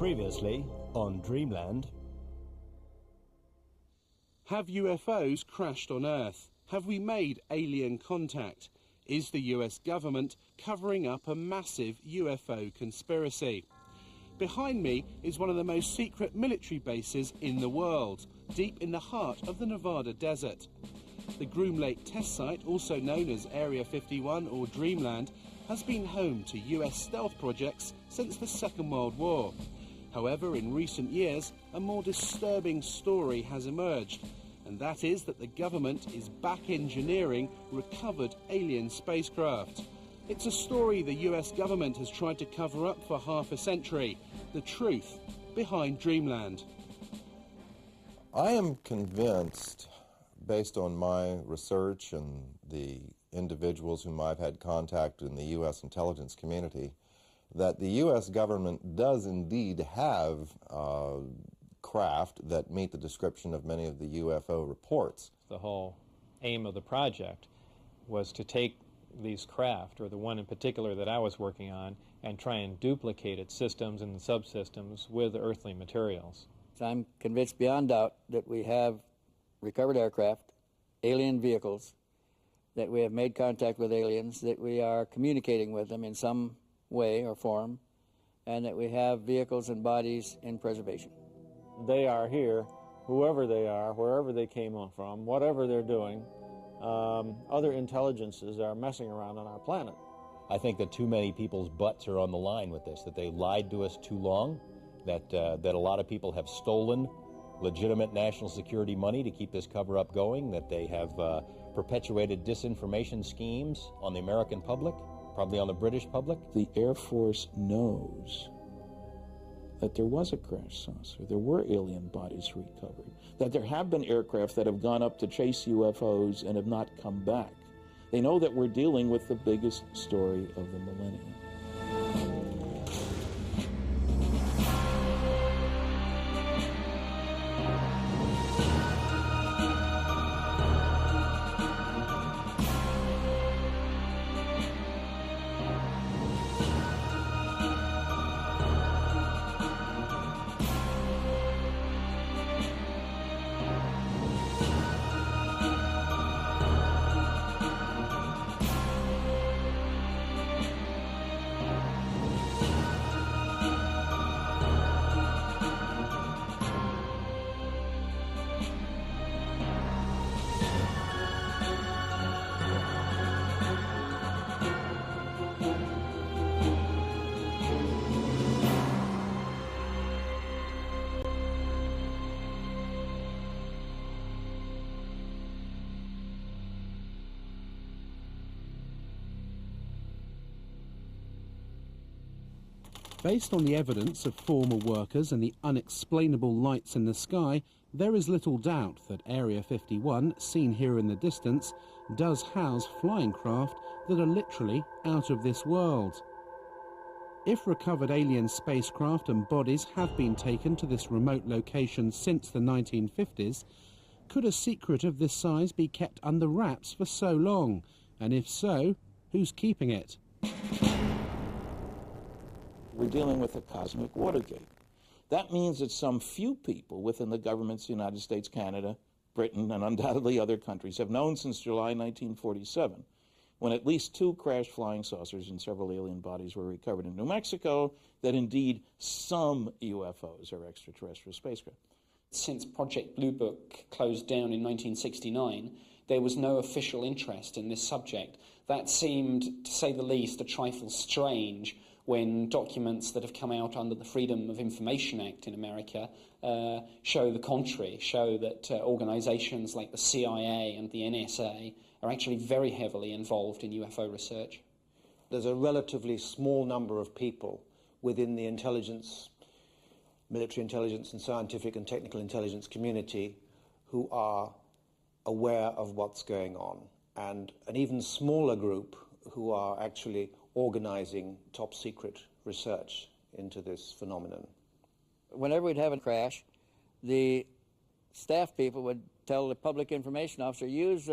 Previously on Dreamland. Have UFOs crashed on Earth? Have we made alien contact? Is the US government covering up a massive UFO conspiracy? Behind me is one of the most secret military bases in the world, deep in the heart of the Nevada desert. The Groom Lake test site, also known as Area 51 or Dreamland, has been home to US stealth projects since the Second World War. However, in recent years, a more disturbing story has emerged, and that is that the government is back engineering recovered alien spacecraft. It's a story the US government has tried to cover up for half a century. The truth behind Dreamland. I am convinced, based on my research and the individuals whom I've had contact in the U.S. intelligence community, that the U.S. government does indeed have craft that meet the description of many of the UFO reports. The whole aim of the project was to take these craft, or the one in particular that I was working on, and try and duplicate its systems and subsystems with earthly materials. I'm convinced beyond doubt that we have recovered aircraft, alien vehicles, that we have made contact with aliens, that we are communicating with them in some way or form, and that we have vehicles and bodies in preservation. They are here, whoever they are, wherever they came from, whatever they're doing. Other intelligences are messing around on our planet. I think that too many people's butts are on the line with this, that they lied to us too long, that a lot of people have stolen legitimate national security money to keep this cover-up going, that they have perpetuated disinformation schemes on the American public, probably on the British public. The Air Force knows that there was a crash saucer, there were alien bodies recovered, that there have been aircraft that have gone up to chase UFOs and have not come back. They know that we're dealing with the biggest story of the millennium. Based on the evidence of former workers and the unexplainable lights in the sky, there is little doubt that Area 51, seen here in the distance, does house flying craft that are literally out of this world. If recovered alien spacecraft and bodies have been taken to this remote location since the 1950s, could a secret of this size be kept under wraps for so long? And if so, who's keeping it? We're dealing with a cosmic Watergate. That means that some few people within the governments of the United States, Canada, Britain, and undoubtedly other countries have known since July 1947, when at least 2 crashed flying saucers and several alien bodies were recovered in New Mexico, that indeed some UFOs are extraterrestrial spacecraft. Since Project Blue Book closed down in 1969, there was no official interest in this subject. That seemed, to say the least, a trifle strange when documents that have come out under the Freedom of Information Act in America show the contrary, show that organizations like the CIA and the NSA are actually very heavily involved in UFO research. There's a relatively small number of people within the intelligence, military intelligence and scientific and technical intelligence community who are aware of what's going on, and an even smaller group who are actually organizing top secret research into this phenomenon. Whenever we'd have a crash, the staff people would tell the public information officer, use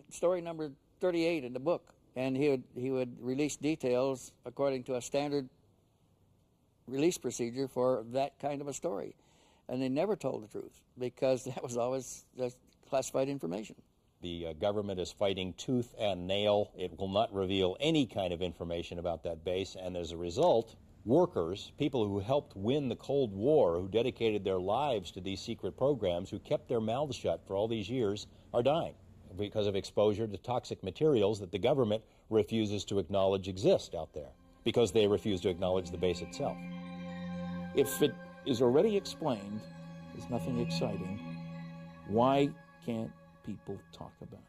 story number 38 in the book, and he would release details according to a standard release procedure for that kind of a story. And they never told the truth because that was always just classified information. The government is fighting tooth and nail. It will not reveal any kind of information about that base, and as a result, workers, people who helped win the Cold War, who dedicated their lives to these secret programs, who kept their mouths shut for all these years, are dying because of exposure to toxic materials that the government refuses to acknowledge exist out there, because they refuse to acknowledge the base itself. If it is already explained, there's nothing exciting, why can't people talk about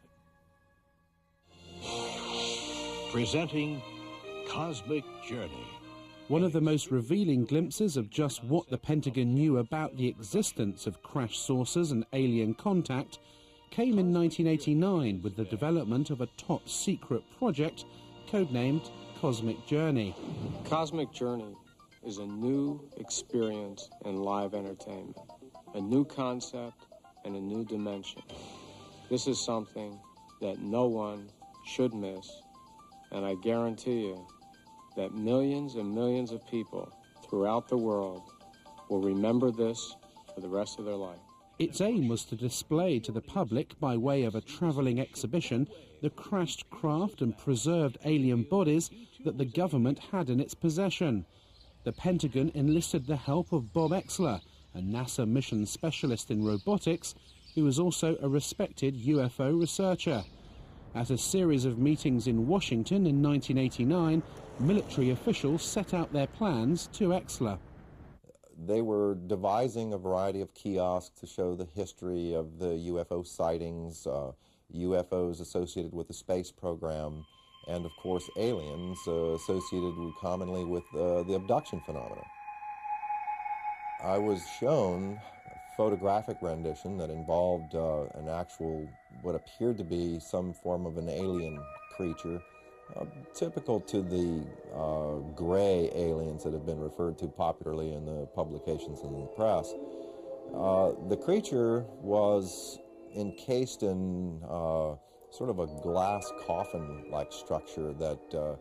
it? Presenting Cosmic Journey. One of the most revealing glimpses of just what the Pentagon knew about the existence of crash saucers and alien contact came in 1989 with the development of a top-secret project codenamed Cosmic Journey. Cosmic Journey is a new experience in live entertainment, a new concept and a new dimension. This is something that no one should miss, and I guarantee you that millions and millions of people throughout the world will remember this for the rest of their life. Its aim was to display to the public, by way of a travelling exhibition, the crashed craft and preserved alien bodies that the government had in its possession. The Pentagon enlisted the help of Bob Exler, a NASA mission specialist in robotics, who was also a respected UFO researcher. At a series of meetings in Washington in 1989, military officials set out their plans to Exler. They were devising a variety of kiosks to show the history of the UFO sightings, UFOs associated with the space program, and of course aliens associated commonly with the abduction phenomenon. I was shown a photographic rendition that involved an actual, what appeared to be some form of an alien creature, typical to the gray aliens that have been referred to popularly in the publications and in the press. The creature was encased in sort of a glass coffin-like structure that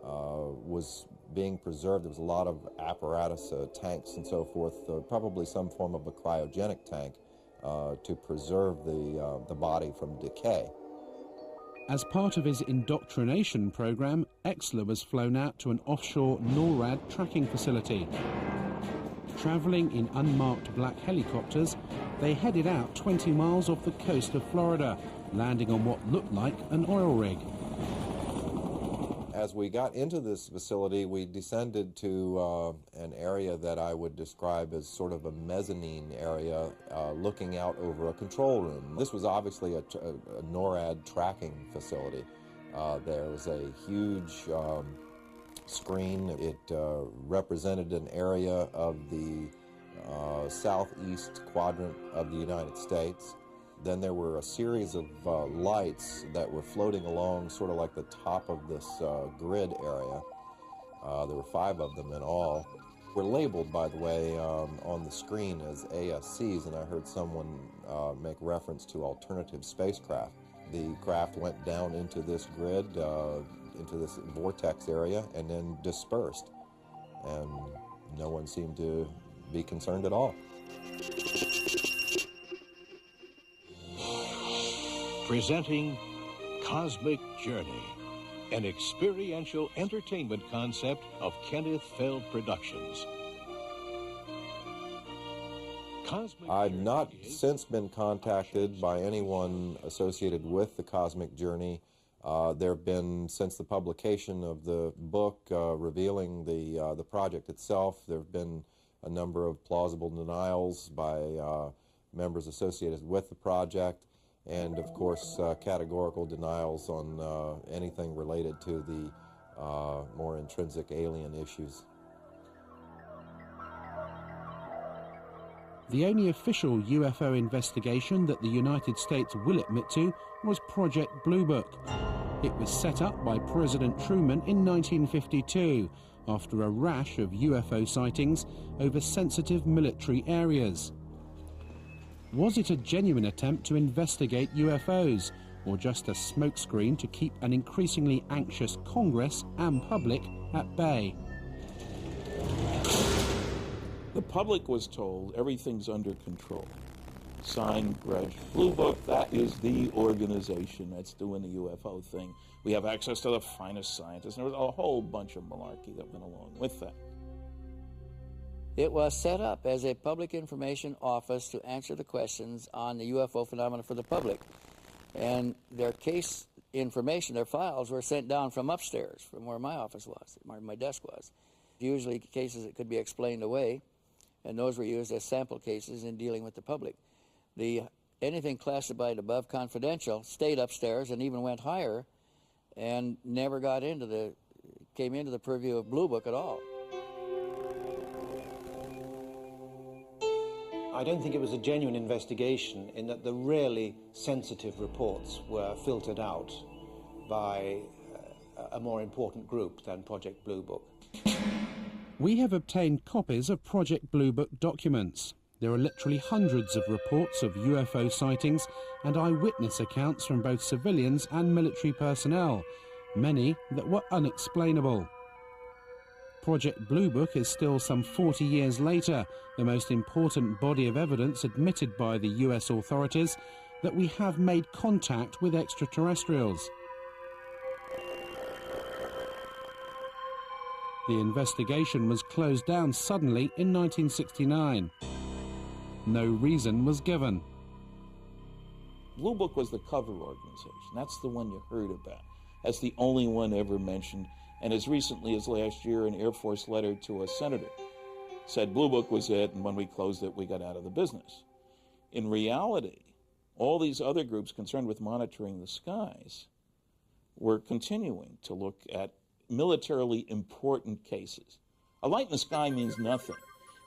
was being preserved. There was a lot of apparatus, tanks and so forth, probably some form of a cryogenic tank to preserve the body from decay. As part of his indoctrination program, Exler was flown out to an offshore NORAD tracking facility. Traveling in unmarked black helicopters, they headed out 20 miles off the coast of Florida, landing on what looked like an oil rig. As we got into this facility, we descended to an area that I would describe as sort of a mezzanine area, looking out over a control room. This was obviously a NORAD tracking facility. There was a huge screen. It represented an area of the southeast quadrant of the United States. Then there were a series of lights that were floating along sort of like the top of this grid area. There were 5 of them in all. Were labeled, by the way, on the screen as ASCs, and I heard someone make reference to alternative spacecraft. The craft went down into this grid, into this vortex area, and then dispersed. And no one seemed to be concerned at all. Presenting Cosmic Journey, an experiential entertainment concept of Kenneth Feld Productions. I've not since been contacted by anyone associated with the Cosmic Journey. There have been, since the publication of the book revealing the project itself, there have been a number of plausible denials by members associated with the project, and of course categorical denials on anything related to the more intrinsic alien issues. The only official UFO investigation that the United States will admit to was Project Blue Book. It was set up by President Truman in 1952 after a rash of UFO sightings over sensitive military areas. Was it a genuine attempt to investigate UFOs, or just a smokescreen to keep an increasingly anxious Congress and public at bay? The public was told everything's under control. Signed, Greg. Blue Book, that is the organization that's doing the UFO thing. We have access to the finest scientists. And there was a whole bunch of malarkey that went along with that. It was set up as a public information office to answer the questions on the UFO phenomena for the public. And their case information, their files, were sent down from upstairs, from where my office was, where my desk was. Usually cases that could be explained away, and those were used as sample cases in dealing with the public. Anything classified above confidential stayed upstairs and even went higher and never came into the purview of Blue Book at all. I don't think it was a genuine investigation in that the really sensitive reports were filtered out by a more important group than Project Blue Book. We have obtained copies of Project Blue Book documents. There are literally hundreds of reports of UFO sightings and eyewitness accounts from both civilians and military personnel, many that were unexplainable. Project Blue Book is still some 40 years later the most important body of evidence admitted by the US authorities that we have made contact with extraterrestrials. The investigation was closed down suddenly in 1969. No reason was given. Blue Book was the cover organization. That's the one you heard about. That's the only one ever mentioned. And as recently as last year, an Air Force letter to a senator said Blue Book was it, and when we closed it, we got out of the business. In reality, all these other groups concerned with monitoring the skies were continuing to look at militarily important cases. A light in the sky means nothing.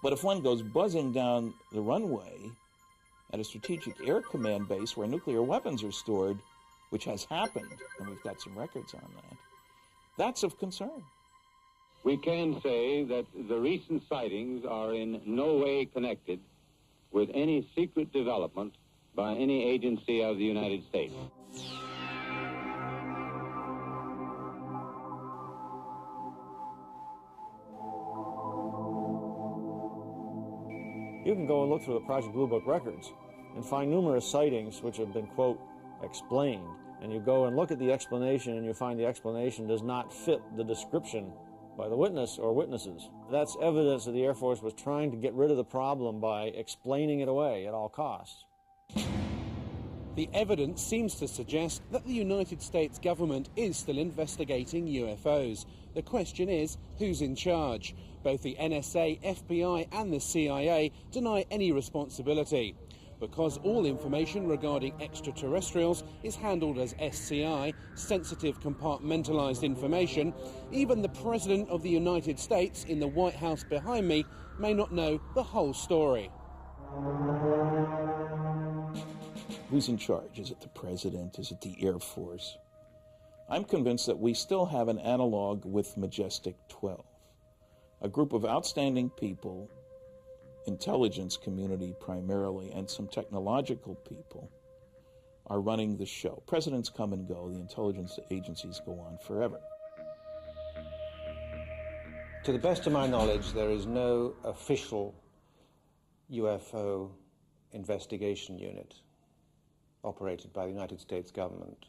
But if one goes buzzing down the runway at a strategic air command base where nuclear weapons are stored, which has happened, and we've got some records on that, that's of concern. We can say that the recent sightings are in no way connected with any secret development by any agency of the United States. You can go and look through the Project Blue Book records and find numerous sightings which have been, quote, explained. And you go and look at the explanation and you find the explanation does not fit the description by the witness or witnesses. That's evidence that the Air Force was trying to get rid of the problem by explaining it away at all costs. The evidence seems to suggest that the United States government is still investigating UFOs. The question is, who's in charge? Both the NSA, FBI and the CIA deny any responsibility. Because all information regarding extraterrestrials is handled as SCI, sensitive compartmentalized information, even the President of the United States in the White House behind me may not know the whole story. Who's in charge? Is it the President? Is it the Air Force? I'm convinced that we still have an analog with Majestic 12, a group of outstanding people, intelligence community primarily, and some technological people are running the show. Presidents come and go. The intelligence agencies go on forever. To the best of my knowledge, there is no official UFO investigation unit operated by the United States government.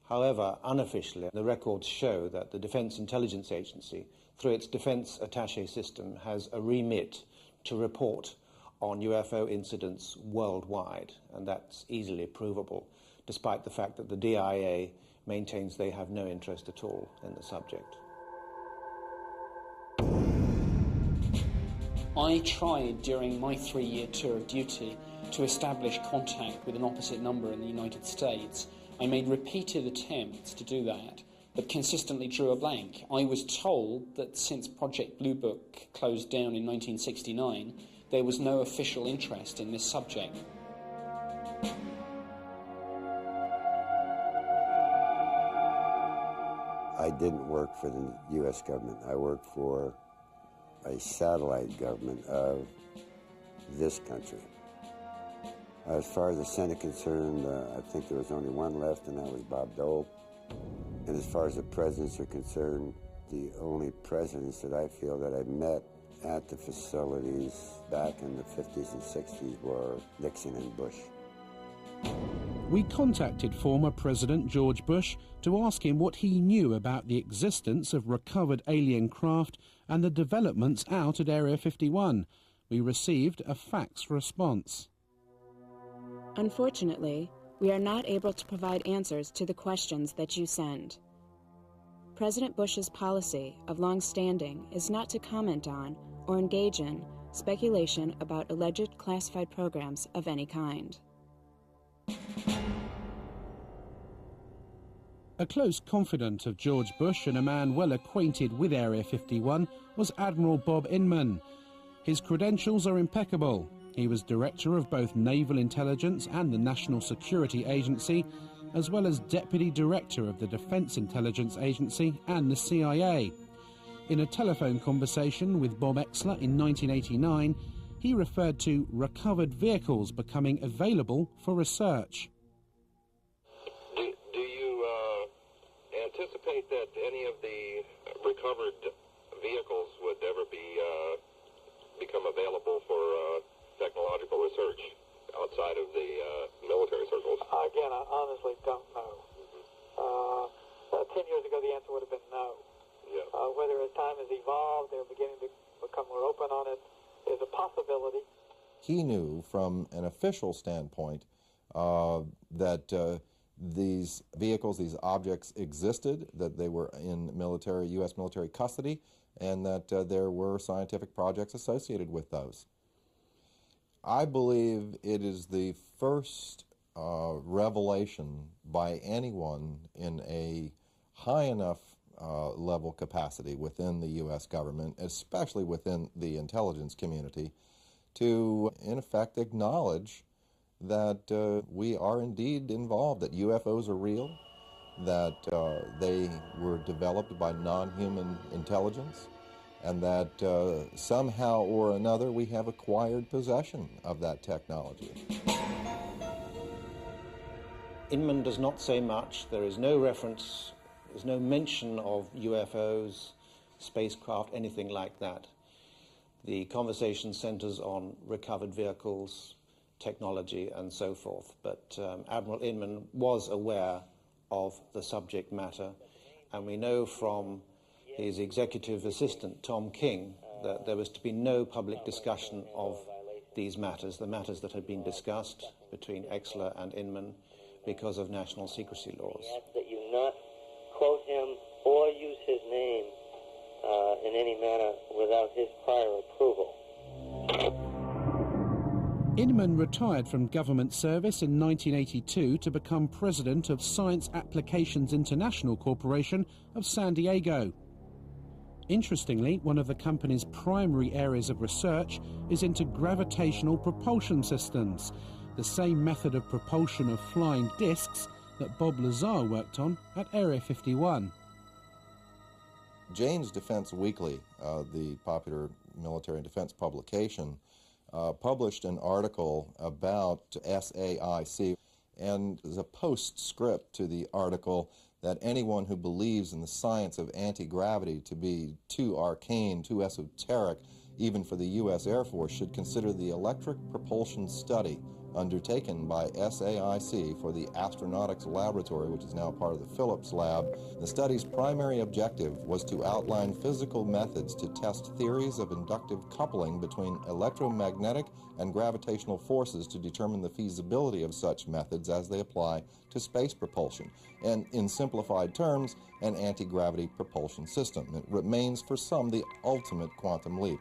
However, unofficially, the records show that the Defense Intelligence Agency, through its Defense Attaché system, has a remit to report on UFO incidents worldwide, and that's easily provable, despite the fact that the DIA maintains they have no interest at all in the subject. I tried during my 3-year tour of duty to establish contact with an opposite number in the United States. I made repeated attempts to do that, but consistently drew a blank. I was told that since Project Blue Book closed down in 1969, there was no official interest in this subject. I didn't work for the U.S. government. I worked for a satellite government of this country. As far as the Senate concerned, I think there was only one left, and that was Bob Dole. And as far as the presidents are concerned, the only presidents that I feel that I've met at the facilities back in the 50s and 60s were Nixon and Bush. We contacted former President George Bush to ask him what he knew about the existence of recovered alien craft and the developments out at Area 51. We received a fax response. Unfortunately, we are not able to provide answers to the questions that you send. President Bush's policy of long standing is not to comment on or engage in speculation about alleged classified programs of any kind. A close confidant of George Bush and a man well acquainted with Area 51 was Admiral Bob Inman. His credentials are impeccable. He was director of both Naval Intelligence and the National Security Agency, as well as deputy director of the Defense Intelligence Agency and the CIA. In a telephone conversation with Bob Exler in 1989, he referred to recovered vehicles becoming available for research. Do you anticipate that any of the recovered vehicles would ever become available for technological research outside of the military circles? Again, I honestly don't know. 10 years ago, the answer would have been no. Yeah. Whether as time has evolved, they're beginning to become more open on it, is a possibility. He knew from an official standpoint that these vehicles, these objects existed, that they were in U.S. military custody, and that there were scientific projects associated with those. I believe it is the first revelation by anyone in a high enough level capacity within the U.S. government, especially within the intelligence community, to, in effect, acknowledge that we are indeed involved, that UFOs are real, that they were developed by non-human intelligence, and that somehow or another we have acquired possession of that technology. Inman does not say much. There is no reference, there's no mention of UFOs, spacecraft, anything like that. The conversation centers on recovered vehicles, technology, and so forth. But Admiral Inman was aware of the subject matter, and we know from his executive assistant, Tom King, that there was to be no public discussion of these matters, the matters that had been discussed between Exler and Inman, because of national secrecy laws. We ask that you not quote him or use his name in any manner without his prior approval. Inman retired from government service in 1982 to become president of Science Applications International Corporation of San Diego. Interestingly, one of the company's primary areas of research is into gravitational propulsion systems, the same method of propulsion of flying discs that Bob Lazar worked on at Area 51. Jane's Defense Weekly, the popular military and defense publication, published an article about SAIC, and as a postscript to the article that anyone who believes in the science of anti-gravity to be too arcane, too esoteric, even for the U.S. Air Force, should consider the electric propulsion study undertaken by SAIC for the Astronautics Laboratory, which is now part of the Phillips Lab. The study's primary objective was to outline physical methods to test theories of inductive coupling between electromagnetic and gravitational forces to determine the feasibility of such methods as they apply to space propulsion, and in simplified terms, an anti-gravity propulsion system. It remains for some the ultimate quantum leap.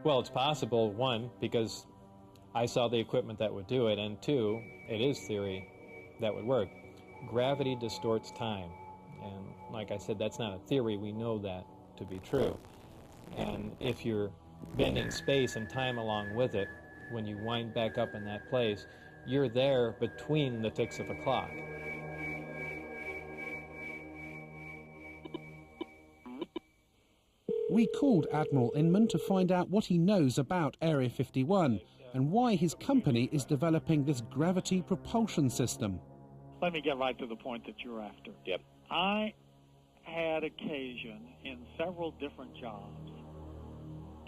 Well, it's possible, one, because I saw the equipment that would do it, and two, it is theory that would work. Gravity distorts time, and like I said, that's not a theory. We know that to be true. And if you're bending space and time along with it, when you wind back up in that place, you're there between the ticks of a clock. We called Admiral Inman to find out what he knows about Area 51 and why his company is developing this gravity propulsion system. Let me get right to the point that you're after. Yep. I had occasion in several different jobs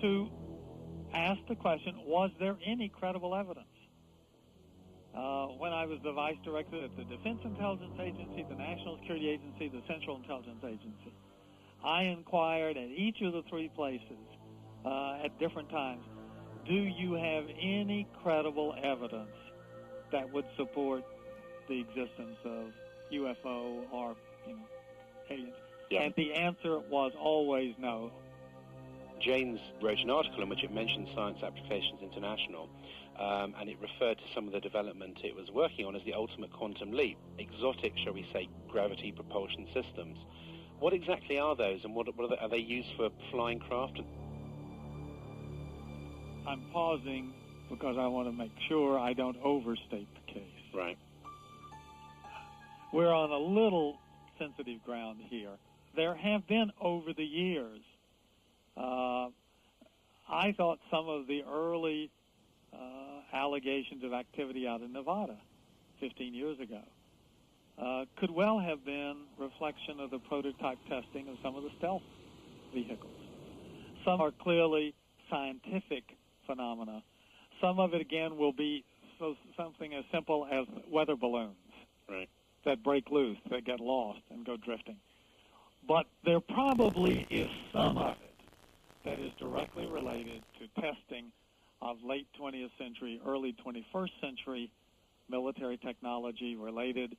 to ask the question, was there any credible evidence? When I was the vice director at the Defense Intelligence Agency, the National Security Agency, the Central Intelligence Agency, I inquired at each of the three places at different times, do you have any credible evidence that would support the existence of UFO or, aliens? Yeah. And the answer was always no. Jane's wrote an article in which it mentioned Science Applications International, and it referred to some of the development it was working on as the ultimate quantum leap, exotic, shall we say, gravity propulsion systems. What exactly are those, and are they used for flying craft? I'm pausing because I want to make sure I don't overstate the case. Right. We're on a little sensitive ground here. There have been, over the years, I thought some of the early allegations of activity out in Nevada 15 years ago could well have been reflection of the prototype testing of some of the stealth vehicles. Some are clearly scientific phenomena. Some of it, again, will be something as simple as weather balloons that break loose, that get lost and go drifting. But there probably is some of it that is directly related to testing of late 20th century, early 21st century military technology related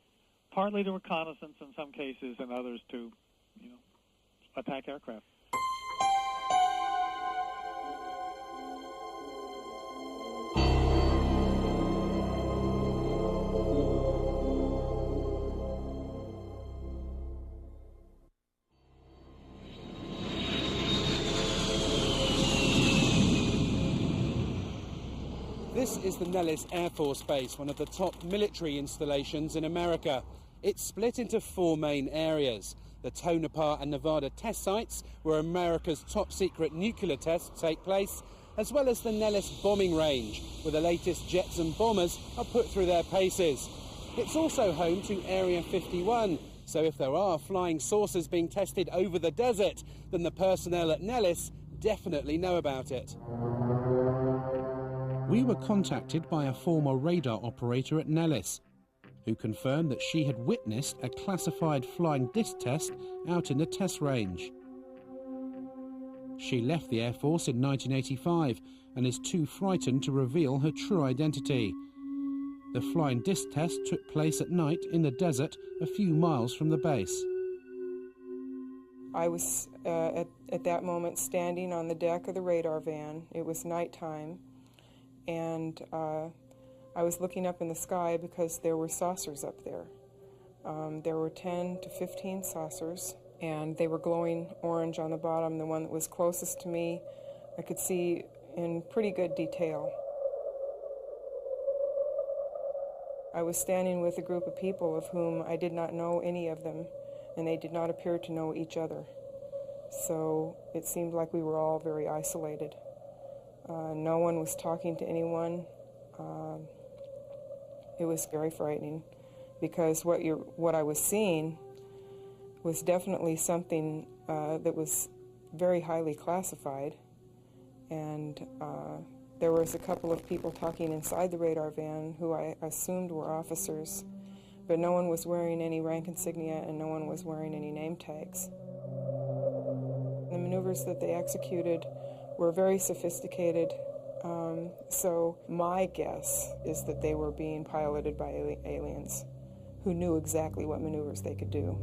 partly to reconnaissance in some cases and others to, attack aircraft. This is the Nellis Air Force Base, one of the top military installations in America. It's split into four main areas. The Tonopah and Nevada test sites, where America's top-secret nuclear tests take place, as well as the Nellis bombing range, where the latest jets and bombers are put through their paces. It's also home to Area 51, so if there are flying saucers being tested over the desert, then the personnel at Nellis definitely know about it. We were contacted by a former radar operator at Nellis, who confirmed that she had witnessed a classified flying disc test out in the test range. She left the Air Force in 1985 and is too frightened to reveal her true identity. The flying disc test took place at night in the desert a few miles from the base. I was at that moment standing on the deck of the radar van. It was nighttime, and I was looking up in the sky because there were saucers up there. There were 10 to 15 saucers, and they were glowing orange on the bottom. The one that was closest to me, I could see in pretty good detail. I was standing with a group of people of whom I did not know any of them, and they did not appear to know each other. So it seemed like we were all very isolated. No one was talking to anyone. It was very frightening because what I was seeing was definitely something that was very highly classified, and there was a couple of people talking inside the radar van who I assumed were officers, but no one was wearing any rank insignia and no one was wearing any name tags. The maneuvers that they executed were very sophisticated. So my guess is that they were being piloted by aliens who knew exactly what maneuvers they could do.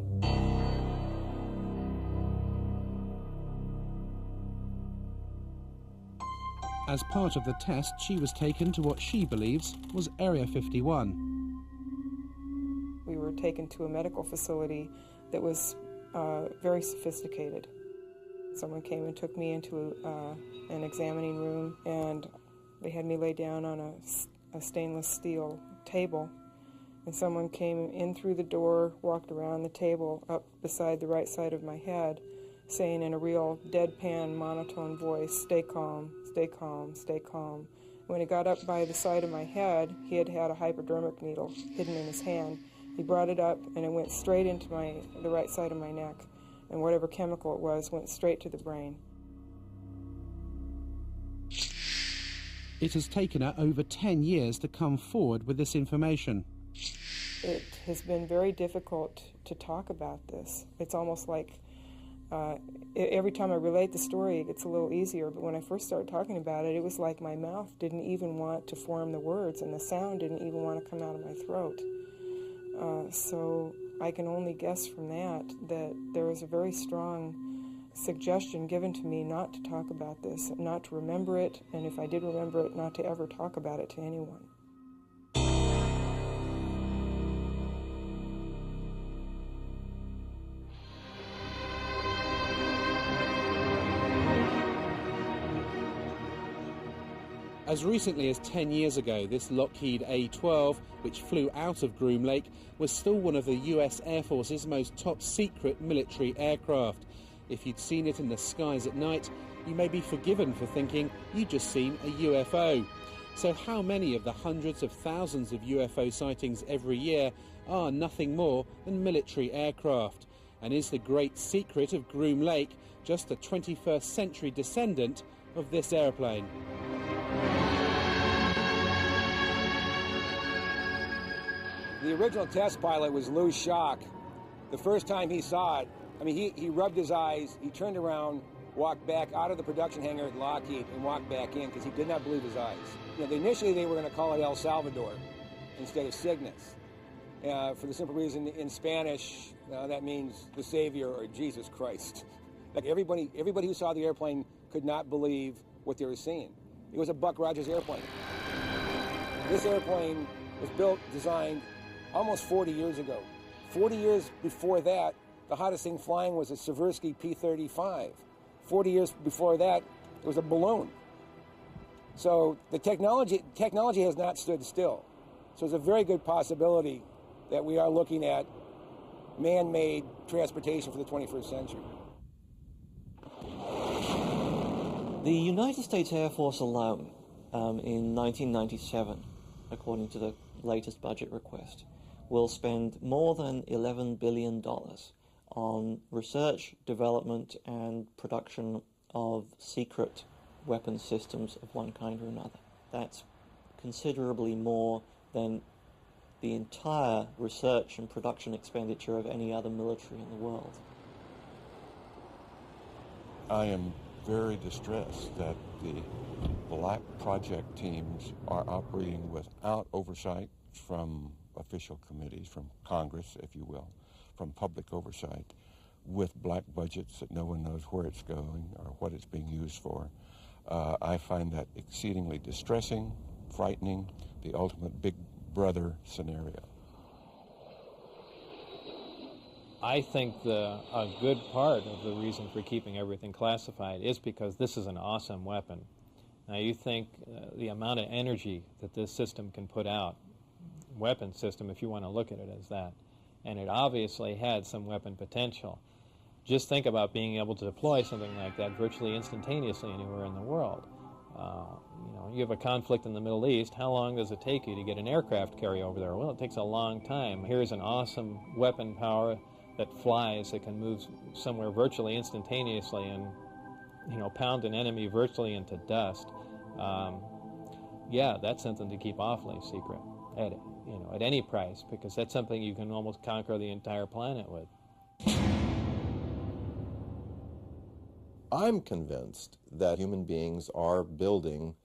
As part of the test, she was taken to what she believes was Area 51. We were taken to a medical facility that was very sophisticated. Someone came and took me into an examining room, and they had me lay down on a stainless steel table. And someone came in through the door, walked around the table up beside the right side of my head, saying in a real deadpan, monotone voice, "Stay calm, stay calm, stay calm." When he got up by the side of my head, he had a hypodermic needle hidden in his hand. He brought it up, and it went straight into the right side of my neck. and whatever chemical it was went straight to the brain. It has taken her over 10 years to come forward with this information. It has been very difficult to talk about this. It's almost like every time I relate the story, it gets a little easier, but when I first started talking about it, it was like my mouth didn't even want to form the words, and the sound didn't even want to come out of my throat. So I can only guess from that there was a very strong suggestion given to me not to talk about this, not to remember it, and if I did remember it, not to ever talk about it to anyone. As recently as 10 years ago, this Lockheed A-12, which flew out of Groom Lake, was still one of the US Air Force's most top-secret military aircraft. If you'd seen it in the skies at night, you may be forgiven for thinking you'd just seen a UFO. So how many of the hundreds of thousands of UFO sightings every year are nothing more than military aircraft? And is the great secret of Groom Lake just a 21st century descendant of this airplane? The original test pilot was Lou Schock. The first time he saw it, I mean, he rubbed his eyes, he turned around, walked back out of the production hangar at Lockheed and walked back in because he did not believe his eyes. You know, initially they were going to call it El Salvador instead of Cygnus. For the simple reason, in Spanish, that means the Savior or Jesus Christ. Like everybody who saw the airplane could not believe what they were seeing. It was a Buck Rogers airplane. This airplane was built, designed almost 40 years ago. 40 years before that, the hottest thing flying was a Seversky P-35. 40 years before that, it was a balloon. So the technology has not stood still. So there's a very good possibility that we are looking at man-made transportation for the 21st century. The United States Air Force alone, in 1997, according to the latest budget request, will spend more than $11 billion on research, development, and production of secret weapon systems of one kind or another. That's considerably more than the entire research and production expenditure of any other military in the world. I am very distressed that the black project teams are operating without oversight from official committees, from Congress, if you will, from public oversight, with black budgets that no one knows where it's going or what it's being used for. I find that exceedingly distressing, frightening, the ultimate big brother scenario. I think a good part of the reason for keeping everything classified is because this is an awesome weapon. Now you think the amount of energy that this system can put out, weapon system if you want to look at it as that, and it obviously had some weapon potential. Just think about being able to deploy something like that virtually instantaneously anywhere in the world. You have a conflict in the Middle East, how long does it take you to get an aircraft carrier over there? Well, it takes a long time. Here's an awesome weapon power that flies, that can move somewhere virtually instantaneously and, pound an enemy virtually into dust. Yeah, that's something to keep awfully secret at any price, because that's something you can almost conquer the entire planet with. I'm convinced that human beings are building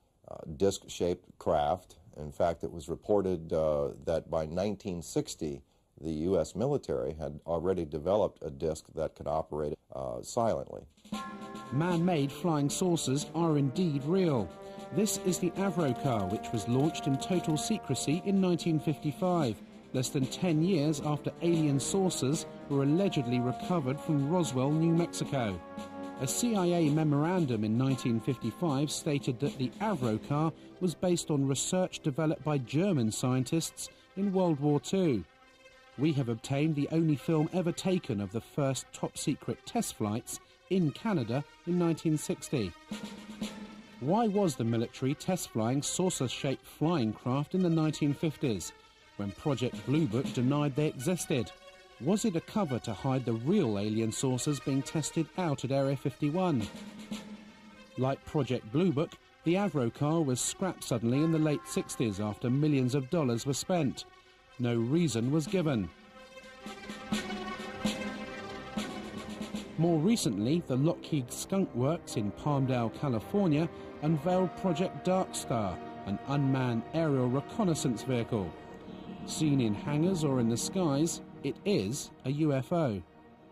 disc-shaped craft. In fact, it was reported that by 1960, the U.S. military had already developed a disc that could operate silently. Man-made flying saucers are indeed real. This is the Avrocar, which was launched in total secrecy in 1955, less than 10 years after alien saucers were allegedly recovered from Roswell, New Mexico. A CIA memorandum in 1955 stated that the Avrocar was based on research developed by German scientists in World War II. We have obtained the only film ever taken of the first top-secret test flights in Canada in 1960. Why was the military test-flying saucer-shaped flying craft in the 1950s, when Project Blue Book denied they existed? Was it a cover to hide the real alien saucers being tested out at Area 51? Like Project Blue Book, the Avro car was scrapped suddenly in the late 60s after millions of dollars were spent. No reason was given. More recently, the Lockheed Skunk Works in Palmdale, California, unveiled Project Dark Star, an unmanned aerial reconnaissance vehicle. Seen in hangars or in the skies, it is a UFO.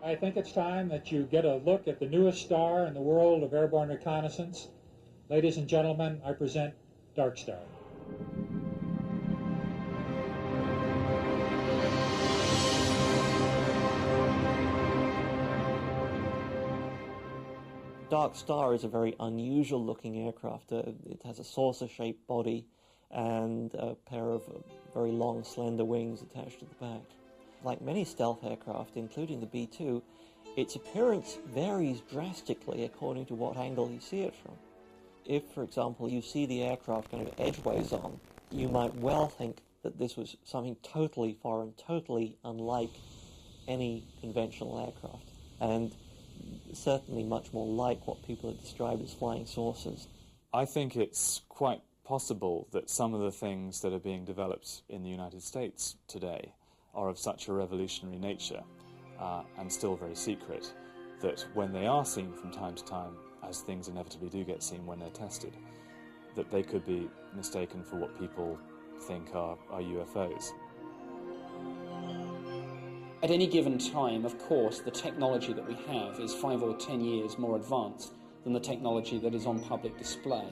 I think it's time that you get a look at the newest star in the world of airborne reconnaissance. Ladies and gentlemen, I present Dark Star. Dark Star is a very unusual looking aircraft. It has a saucer-shaped body and a pair of very long, slender wings attached to the back. Like many stealth aircraft, including the B-2, its appearance varies drastically according to what angle you see it from. If, for example, you see the aircraft kind of edgeways on, you might well think that this was something totally foreign, totally unlike any conventional aircraft, and certainly much more like what people have described as flying saucers. I think it's quite possible that some of the things that are being developed in the United States today are of such a revolutionary nature and still very secret that when they are seen from time to time, as things inevitably do get seen when they're tested, that they could be mistaken for what people think are UFOs. At any given time, of course, the technology that we have is 5 or 10 years more advanced than the technology that is on public display.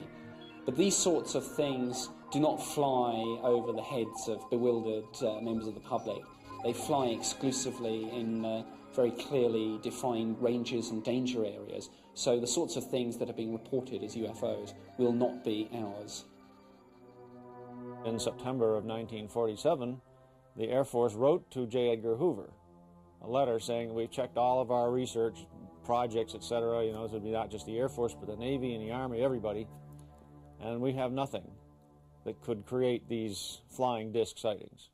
But these sorts of things do not fly over the heads of bewildered members of the public. They fly exclusively in very clearly defined ranges and danger areas. So the sorts of things that are being reported as UFOs will not be ours. In September of 1947, the Air Force wrote to J. Edgar Hoover a letter saying we've checked all of our research projects, etc. This would be not just the Air Force, but the Navy and the Army, everybody. And we have nothing that could create these flying disc sightings.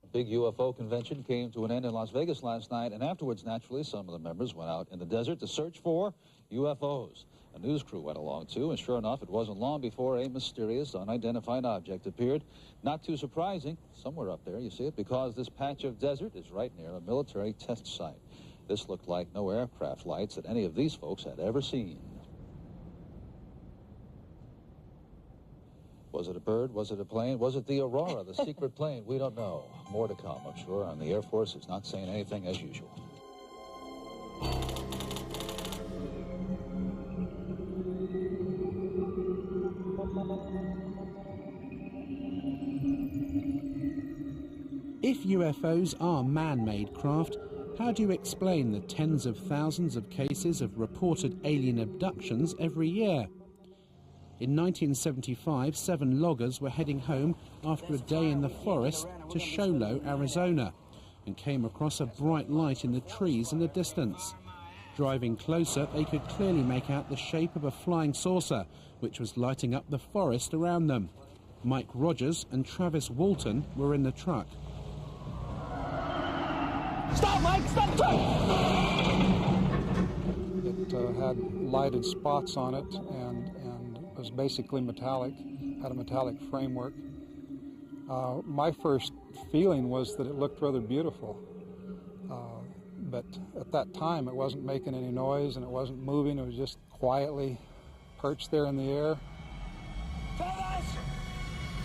A big UFO convention came to an end in Las Vegas last night, and afterwards, naturally, some of the members went out in the desert to search for UFOs. A news crew went along, too, and sure enough, it wasn't long before a mysterious, unidentified object appeared. Not too surprising, somewhere up there, you see it, because this patch of desert is right near a military test site. This looked like no aircraft lights that any of these folks had ever seen. Was it a bird? Was it a plane? Was it the Aurora, the secret plane? We don't know. More to come, I'm sure, and the Air Force is not saying anything as usual. If UFOs are man-made craft, how do you explain the tens of thousands of cases of reported alien abductions every year? In 1975, 7 loggers were heading home after a day in the forest to Show Low, Arizona, and came across a bright light in the trees in the distance. Driving closer, they could clearly make out the shape of a flying saucer, which was lighting up the forest around them. Mike Rogers and Travis Walton were in the truck. Stop, Mike! Stop the truck! It had lighted spots on it and was basically metallic, had a metallic framework. My first feeling was that it looked rather beautiful. But at that time, it wasn't making any noise and it wasn't moving. It was just quietly perched there in the air. Fellas!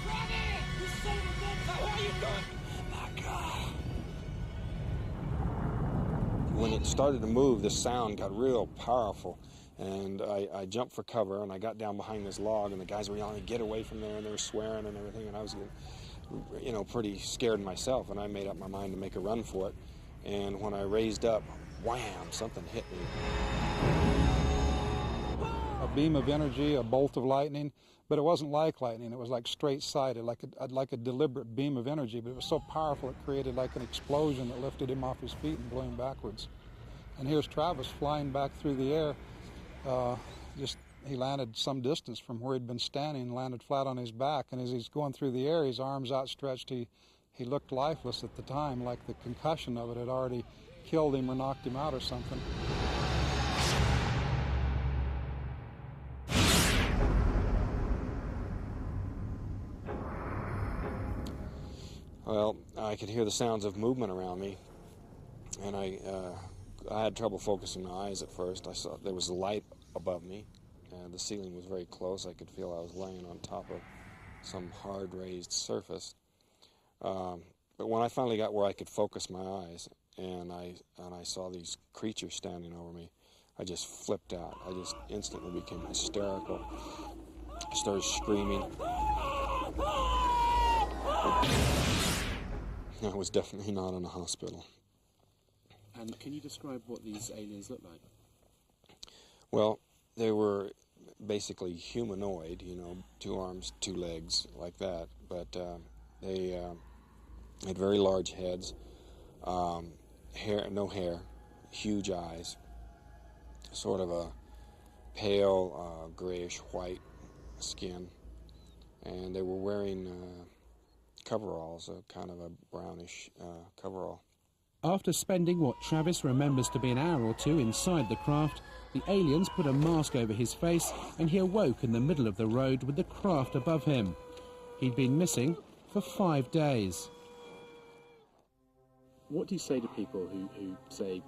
Robbie! You son of a bitch! How are you doing? My God! When it started to move, the sound got real powerful, and I jumped for cover, and I got down behind this log, and the guys were yelling, "Get away from there," and they were swearing and everything, and I was, pretty scared myself, and I made up my mind to make a run for it. And when I raised up, wham, something hit me. A beam of energy, a bolt of lightning, but it wasn't like lightning. It was like straight-sided, like a deliberate beam of energy, but it was so powerful it created like an explosion that lifted him off his feet and blew him backwards. And here's Travis flying back through the air. He landed some distance from where he'd been standing, landed flat on his back, and as he's going through the air, his arms outstretched, he He looked lifeless at the time, like the concussion of it had already killed him or knocked him out or something. Well, I could hear the sounds of movement around me, and I had trouble focusing my eyes at first. I saw there was a light above me, and the ceiling was very close. I could feel I was laying on top of some hard raised surface. But when I finally got where I could focus my eyes, and I saw these creatures standing over me, I just flipped out. I just instantly became hysterical. I started screaming. I was definitely not in a hospital. And can you describe what these aliens look like? Well, they were basically humanoid, you know, 2 arms, 2 legs, like that. But they had very large heads, no hair, huge eyes, sort of a pale grayish-white skin, and they were wearing coveralls, a kind of a brownish coverall. After spending what Travis remembers to be an hour or 2 inside the craft, the aliens put a mask over his face and he awoke in the middle of the road with the craft above him. He'd been missing for 5 days. What do you say to people who say,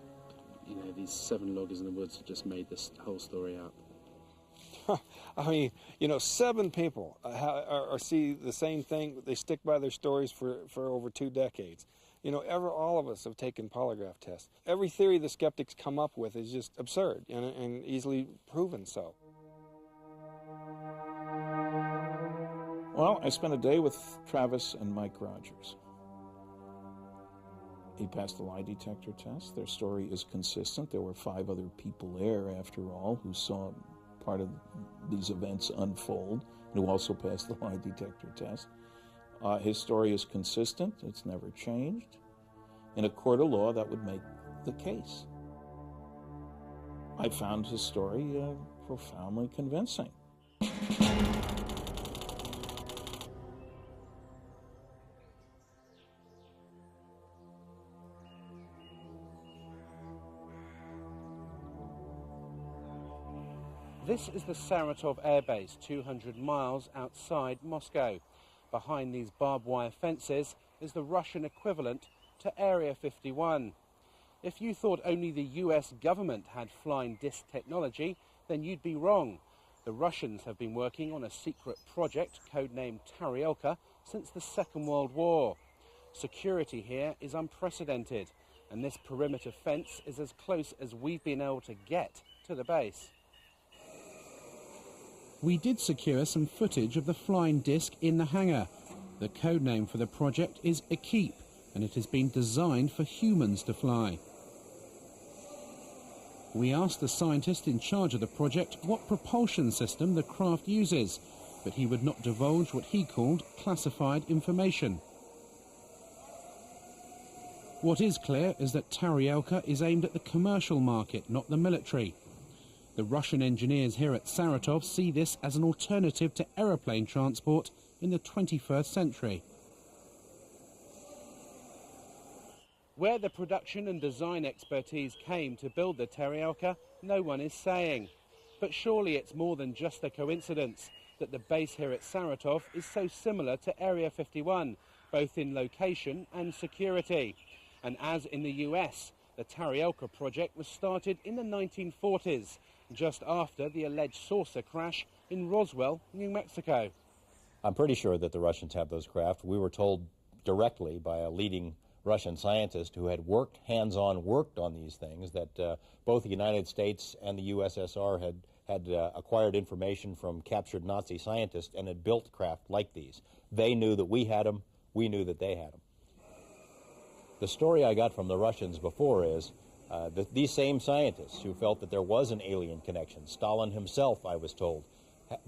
you know, these 7 loggers in the woods have just made this whole story up? I mean, you know, 7 people see the same thing. They stick by their stories for over 2 decades. You know, all of us have taken polygraph tests. Every theory the skeptics come up with is just absurd and easily proven so. Well, I spent a day with Travis and Mike Rogers. He passed the lie detector test. Their story is consistent. There were 5 other people there, after all, who saw part of these events unfold, and who also passed the lie detector test. His story is consistent. It's never changed. In a court of law, that would make the case. I found his story profoundly convincing. This is the Saratov Air Base, 200 miles outside Moscow. Behind these barbed wire fences is the Russian equivalent to Area 51. If you thought only the US government had flying disc technology, then you'd be wrong. The Russians have been working on a secret project codenamed Taryelka since the Second World War. Security here is unprecedented, and this perimeter fence is as close as we've been able to get to the base. We did secure some footage of the flying disc in the hangar. The codename for the project is Ekip, and it has been designed for humans to fly. We asked the scientist in charge of the project what propulsion system the craft uses, but he would not divulge what he called classified information. What is clear is that Taryelka is aimed at the commercial market, not the military. The Russian engineers here at Saratov see this as an alternative to aeroplane transport in the 21st century. Where the production and design expertise came to build the Taryelka, no one is saying. But surely it's more than just a coincidence that the base here at Saratov is so similar to Area 51, both in location and security. And as in the US, the Taryelka project was started in the 1940s, just after the alleged saucer crash in Roswell, New Mexico. I'm pretty sure that the Russians have those craft. We were told directly by a leading Russian scientist who had worked on these things, that both the United States and the USSR had acquired information from captured Nazi scientists and had built craft like these. They knew that we had them. We knew that they had them. The story I got from the Russians before is that these same scientists who felt that there was an alien connection, Stalin himself, I was told,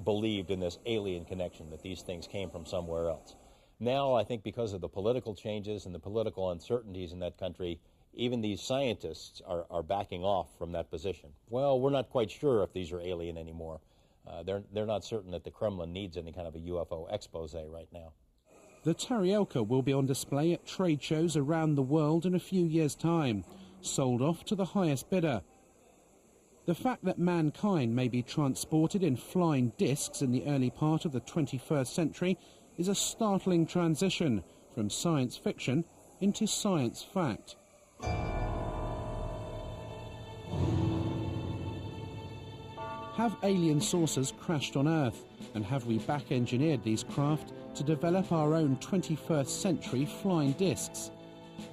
believed in this alien connection, that these things came from somewhere else. Now, I think because of the political changes and the political uncertainties in that country, even these scientists are backing off from that position. Well, we're not quite sure if these are alien anymore. They're not certain that the Kremlin needs any kind of a UFO expose right now. The Tarielka will be on display at trade shows around the world in a few years' time, sold off to the highest bidder. The fact that mankind may be transported in flying discs in the early part of the 21st century is a startling transition from science fiction into science fact. Have alien saucers crashed on Earth, and have we back-engineered these craft to develop our own 21st century flying discs?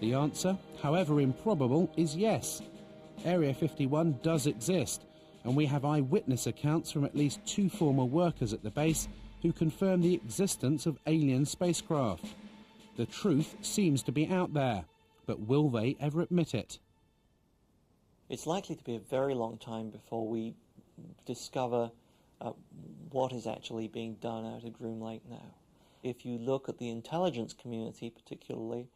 The answer, however improbable, is yes. Area 51 does exist, and we have eyewitness accounts from at least 2 former workers at the base who confirm the existence of alien spacecraft. The truth seems to be out there, but will they ever admit it? It's likely to be a very long time before we discover what is actually being done out at Groom Lake now. If you look at the intelligence community particularly,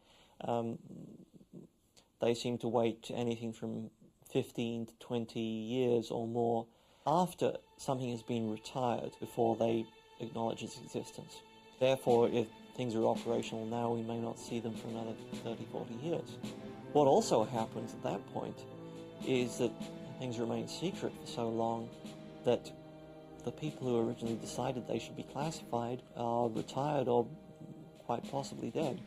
they seem to wait anything from 15 to 20 years or more after something has been retired before they acknowledge its existence. Therefore, if things are operational now, we may not see them for another 30, 40 years. What also happens at that point is that things remain secret for so long that the people who originally decided they should be classified are retired or quite possibly dead.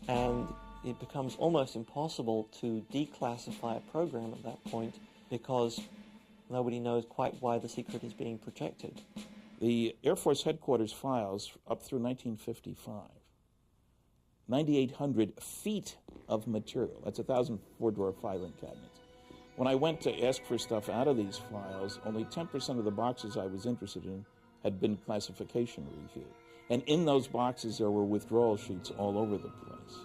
And it becomes almost impossible to declassify a program at that point because nobody knows quite why the secret is being protected. The Air Force headquarters files up through 1955, 9,800 feet of material. That's 1,000 four-drawer filing cabinets. When I went to ask for stuff out of these files, only 10% of the boxes I was interested in had been classification reviewed. And in those boxes, there were withdrawal sheets all over the place.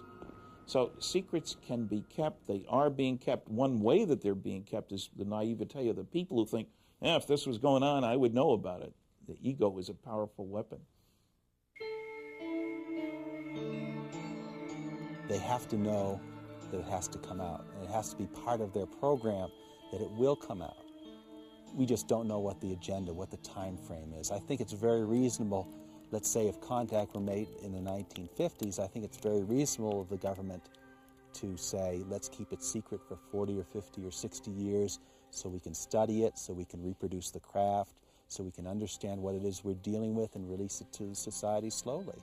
So secrets can be kept. They are being kept. One way that they're being kept is the naivete of the people who think, if this was going on, I would know about it. The ego is a powerful weapon. They have to know that it has to come out, and it has to be part of their program that it will come out. We just don't know what the agenda, what the time frame is. I think it's very reasonable, let's say if contact were made in the 1950s, I think it's very reasonable of the government to say, let's keep it secret for 40 or 50 or 60 years so we can study it, so we can reproduce the craft, so we can understand what it is we're dealing with and release it to society slowly.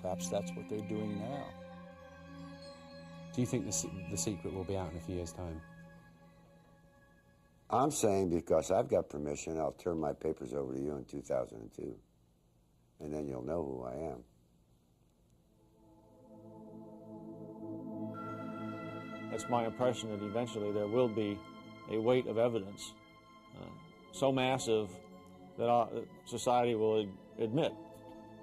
Perhaps that's what they're doing now. Do you think the secret will be out in a few years' time? I'm saying because I've got permission, I'll turn my papers over to you in 2002, and then you'll know who I am. It's my impression that eventually there will be a weight of evidence so massive that society will admit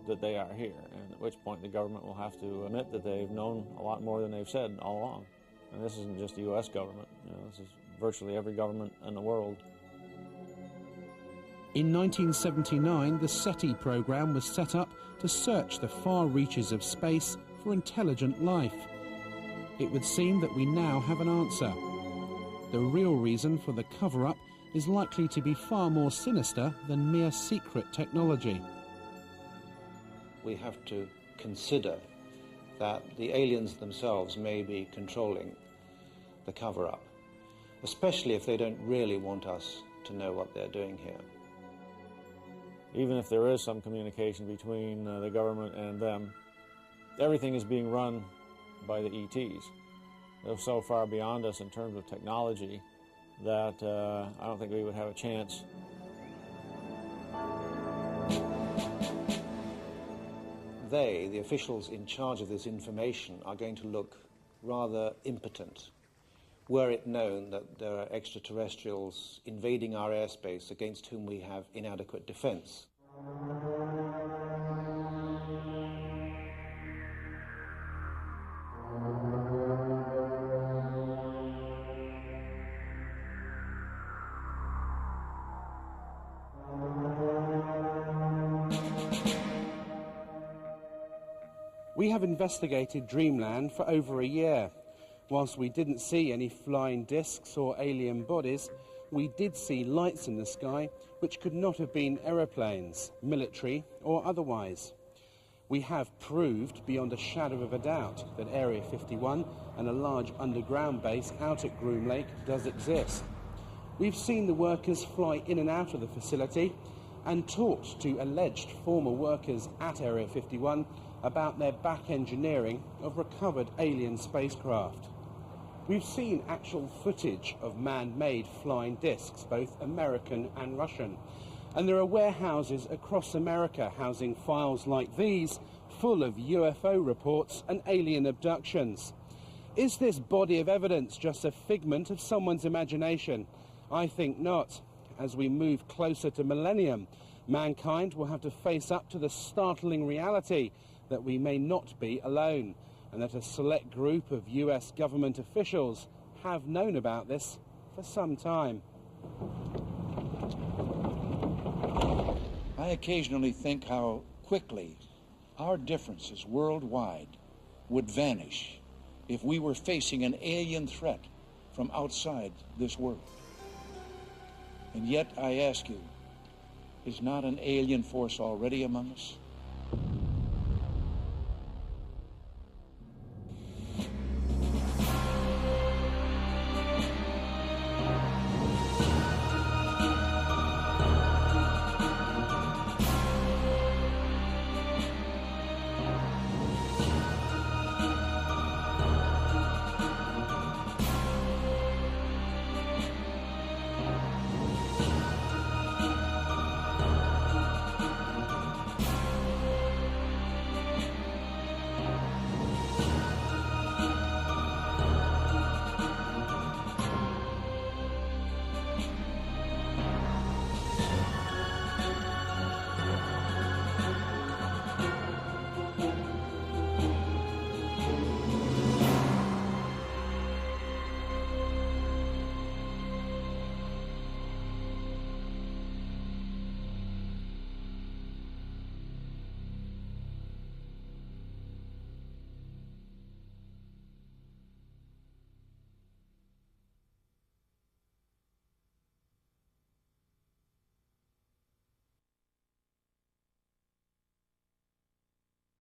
that they are here, and at which point the government will have to admit that they've known a lot more than they've said all along. And this isn't just the U.S. government, this is virtually every government in the world. In 1979, the SETI program was set up to search the far reaches of space for intelligent life. It would seem that we now have an answer. The real reason for the cover-up is likely to be far more sinister than mere secret technology. We have to consider that the aliens themselves may be controlling the cover-up, especially if they don't really want us to know what they're doing here. Even if there is some communication between the government and them, everything is being run by the ETs. They're so far beyond us in terms of technology that I don't think we would have a chance. They, the officials in charge of this information, are going to look rather impotent were it known that there are extraterrestrials invading our airspace against whom we have inadequate defense. We have investigated Dreamland for over a year. Whilst we didn't see any flying discs or alien bodies, we did see lights in the sky which could not have been aeroplanes, military or otherwise. We have proved beyond a shadow of a doubt that Area 51 and a large underground base out at Groom Lake does exist. We've seen the workers fly in and out of the facility and talked to alleged former workers at Area 51 about their back engineering of recovered alien spacecraft. We've seen actual footage of man-made flying discs, both American and Russian. And there are warehouses across America housing files like these, full of UFO reports and alien abductions. Is this body of evidence just a figment of someone's imagination? I think not. As we move closer to millennium, mankind will have to face up to the startling reality that we may not be alone, and that a select group of US government officials have known about this for some time. I occasionally think how quickly our differences worldwide would vanish if we were facing an alien threat from outside this world. And yet, I ask you, is not an alien force already among us?